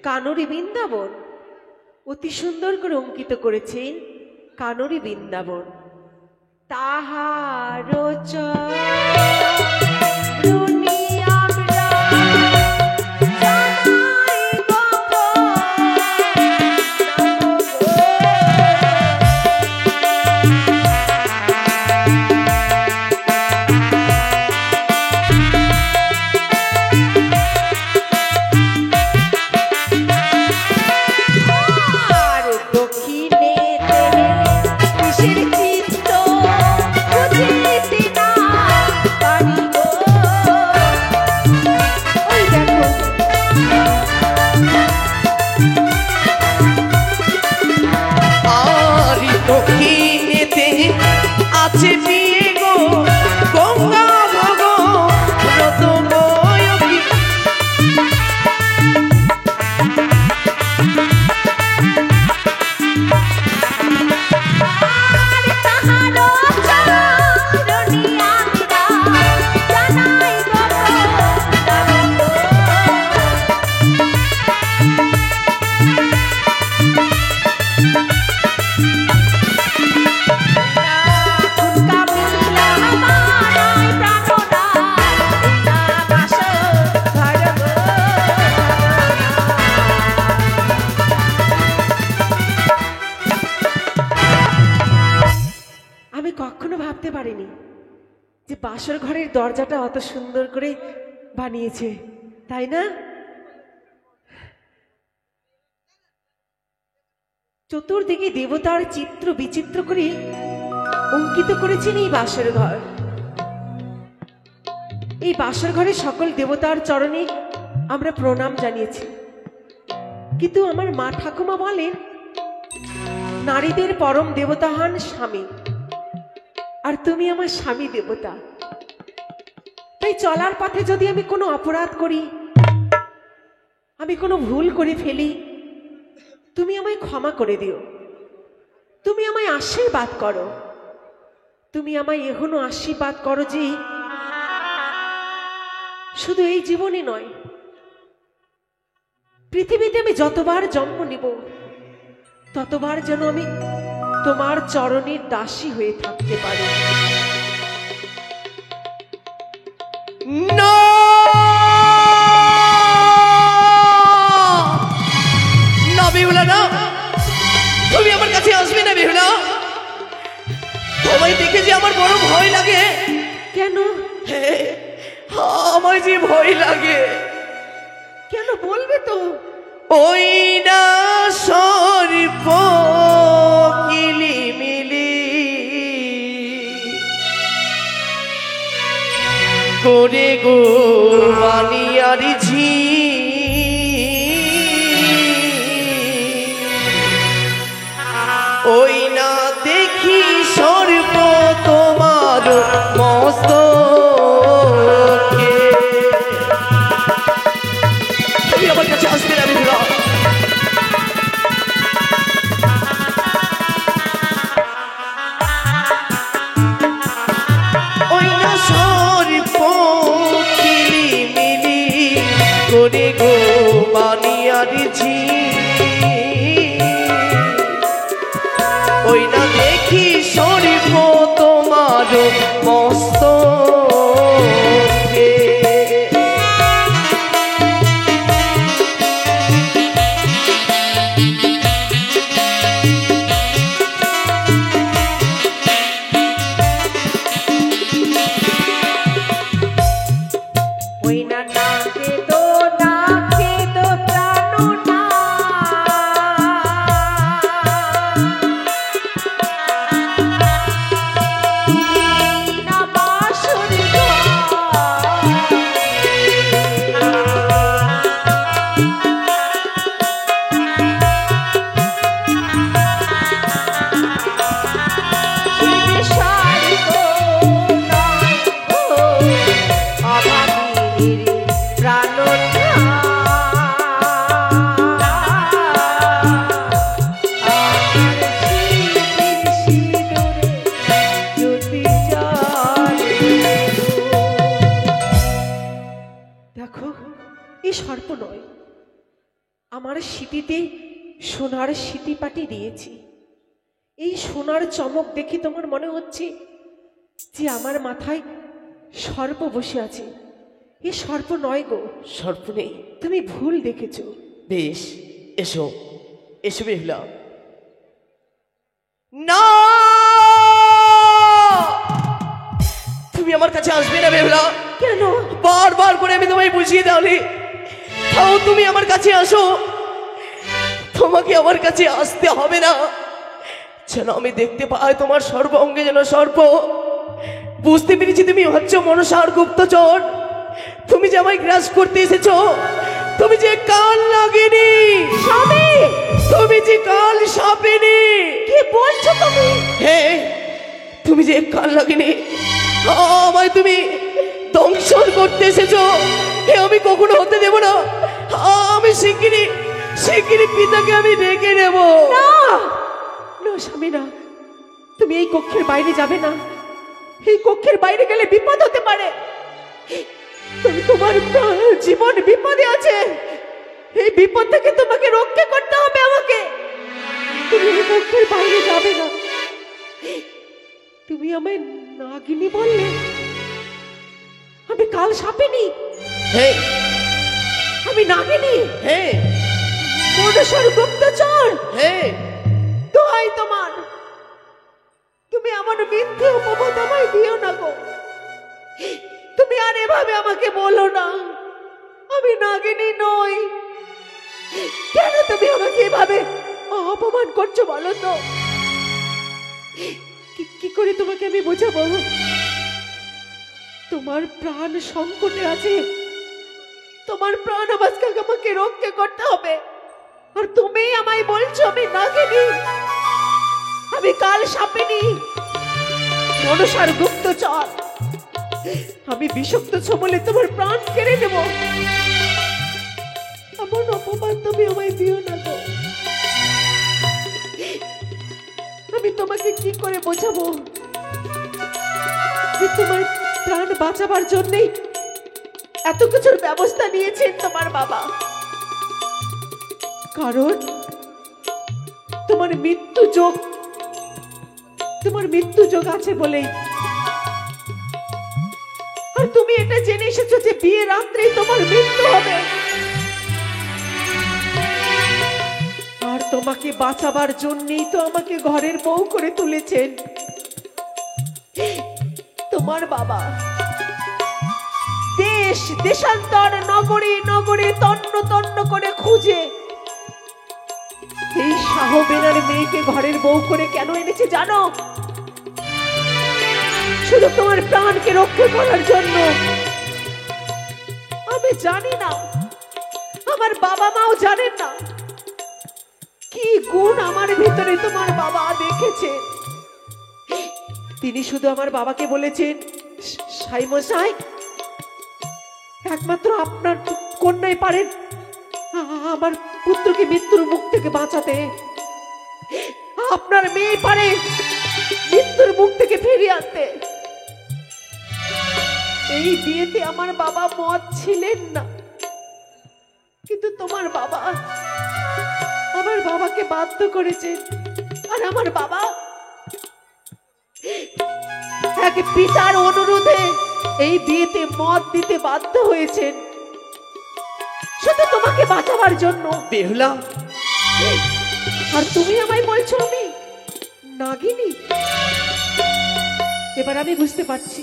কানরি বৃন্দাবন অতি সুন্দর করে অঙ্কিত করেছেন। কানরি বৃন্দাবন তাহার পারিনি যে বাসর ঘরের দরজাটা অত সুন্দর করে বানিয়েছে, তাই না? চতুর্দিকে দেবতার চিত্র বিচিত্র করে অঙ্কিত করেছেন এই বাসর ঘর। এই বাসর ঘরে সকল দেবতার চরণে আমরা প্রণাম জানিয়েছি। কিন্তু আমার মা ঠাকুমা বলেন নারীদের পরম দেবতা হন স্বামী, আর তুমি আমার স্বামী দেবতা। তাই চলার পথে যদি আমি কোনো অপরাধ করি, আমি কোনো ভুল করে ফেলি, তুমি আমায় ক্ষমা করে দিও। তুমি আমায় আশীর্বাদ করো। তুমি আমায় এখনো আশীর্বাদ করো যে শুধু এই জীবনে নয়, পৃথিবীতে আমি যতবার জন্ম নিব ততবার যেন আমি তোমার চরণের দাসী হয়ে থাকতে পারি। না না বেহুলা, না, তুমি আমার কাছে আসবে না বেহুলা। তোমায় দেখে যে আমার বড় ভয় লাগে। কেন? আমার যে ভয় লাগে। কেন বলবে তো? ওই না সর্প কিলিমিলি করে গো বানিয়ার ঝি, ওই না দেখি সর্প তোমার মস্ত। তুমি আমার কাছে আসবে না বেহুলা। ওই না সর্প কিলিমিলি করে গো বানিয়ার ঝি, ওই না দেখি সর্প তোমার মস্ত। সর্প নয়, আমার সিটিতে সোনার সিটি পাটি দিয়েছি। এই সোনার চমক দেখে তোমার মনে হচ্ছে যে আমার মাথায় সর্প বসে আছে। এ সর্প নয় গো। সর্প নেই, তুমি ভুল দেখেছো। বেশ, এসো এসো বেহুলা। না, তুমি আমার কাছে আসবে না বেহুলা। কেন? বারবার করে আমি তোমায় বুঝিয়ে দেওয়ালি, তাও তুমি আমার কাছে আসো। তোমাকে আমার কাছে আসতে হবে না, যেন আমি দেখতে পাই তোমার সর্ব অঙ্গে যেন সর্প। বুঝতে পেরেছি তুমি হচ্ছে মনসার গুপ্তচর। তুমি যে আমায় গ্রাস করতে এসেছো, তুমি যে কাল লাগেনি স্বামী, তুমি যে কাল সাপেনি। কি বলছো তুমি? হ্যাঁ, তুমি যে কাল লাগেনি, আমায় তুমি দংশন করতে এসেছো। এ আমি কখনো হতে দেব না। আমি শিগগিরই শিগগিরই পিতাকে আমি ডেকে নেব। না না স্বামী, না, তুমি এই কক্ষের বাইরে যাবে না। এই কক্ষের বাইরে গেলে বিপদ হতে পারে। তোমার জীবন বিপদে আছে। এই বিপদ থেকে তোমাকে রক্ষা করতে হবে আমাকে। তুমি এই কক্ষের বাইরে যাবে না। তুমি আমায় নাগিনী বললে, আমি কাল সাপেনি। হ্যাঁ, আমি নাগিনী। হ্যাঁ, মনসার গুপ্তচর। হ্যাঁ, দোহাই তোমার, তুমি তুমি আমার মিথ্যে অপবাদ আমায় দিও না গো। তুমি আর এভাবে আমাকে বলো না, আমি নাগিনী নই। কেন তুমি আমাকে এভাবে অপমান করছো বলো তো? কি করে তোমাকে আমি বোঝাবো? তোমার প্রাণ সংকটে আছে, তোমার প্রাণ আজকে আমাকে রক্ষা করতে হবে, আর তুমি আমায় বলছো আমি নাগিনী, আমি কাল সাপিনী, মনসার গুপ্তচর, আমি বিষাক্ত ছোবলে তোমার প্রাণ কেড়ে নেব। এমন অপমান তুমি আমায় দিও না গো। আমি তোমাকে কি করে বোঝাবো যে তোমার প্রাণ বাঁচাবার জন্যই এত কিছুর ব্যবস্থা নিয়েছেন তোমার বাবা? কারণ তোমার মৃত্যু যোগ আছে বলেই। আর তুমি এটা জেনে এসেছো যে বিয়ে রাত্রে তোমার মৃত্যু হবে, আর তোমাকে বাঁচাবার জন্যই তো আমাকে ঘরের বউ করে তুলেছেন তোমার বাবা। দেশ দেশান্তর নগরী নগরী তন্ন তন্ন করে খুঁজে এই শাহবেনার মেয়েকে ঘরের বউ করে কেন এনেছে জানো? শুধু তোমার প্রাণকে রক্ষা করার জন্য। আমি জানি না, আমার বাবা মাও জানেন না কি গুণ আমার ভিতরে তোমার বাবা দেখেছে। তিনি শুধু আমার বাবাকে বলেছেন, সাইমশাই, একমাত্র আপনার কন্যাই পারেন আমার পুত্রকে মৃত্যুর মুখ থেকে বাঁচাতে। আপনার মেয়ে পারে মৃত্যুর মুখ থেকে ফিরিয়ে আনতে। এই বিয়েতে আমার বাবা মত ছিলেন না, কিন্তু তোমার বাবা আমার বাবাকে বাধ্য করেছে। আর আমার বাবা এক পিতার অনুরোধে এই বিয়েতে মত দিতে বাধ্য হয়েছেন, শুধু তোমাকে বাঁচাবার জন্য। বেহুলা, আর তুমি আমায় বলছো আমি নাগিনী? এবার আমি বুঝতে পারছি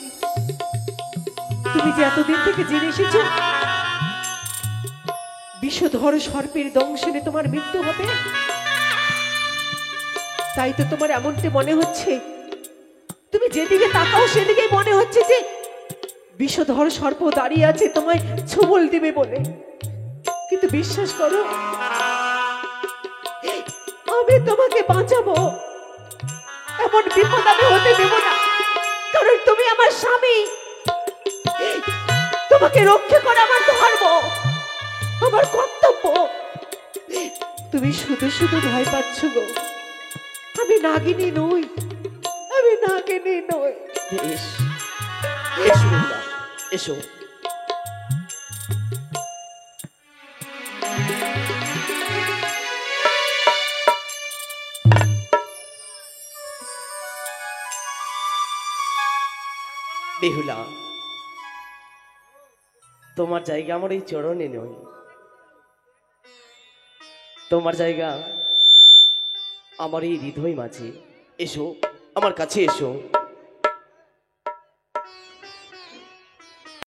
তুমি যে এতদিন থেকে জেনে এসেছো বিষধর সর্পের দংশনে তোমার মৃত্যু হবে। তাই তো তোমার এমনটি মনে হচ্ছে, তুমি যেদিকে তাকাও সেদিকেই মনে হচ্ছে যে বিষধর সর্প দাঁড়িয়ে আছে তোমায় ছোবল দিবে বলে। কিন্তু বিশ্বাস করো, আমি তোমাকে বাঁচাবো, এমন বিপদ আমি হতে দেব না। কারণ তুমি আমার স্বামী, তোমাকে রক্ষা করা আমার ধর্ম, আমার কর্তব্য। তুমি শুধু শুধু ভয় পাচ্ছ গো। আমি নাগিনী নই, আমি নাগিনী নই। বেশ, এসো বেহুলা, এসো। বেহুলা, তোমার জায়গা আমার এই চরণে নয়, তোমার জায়গা আমার এই হৃদয় মাঝে। এসো, আমার কাছে এসো।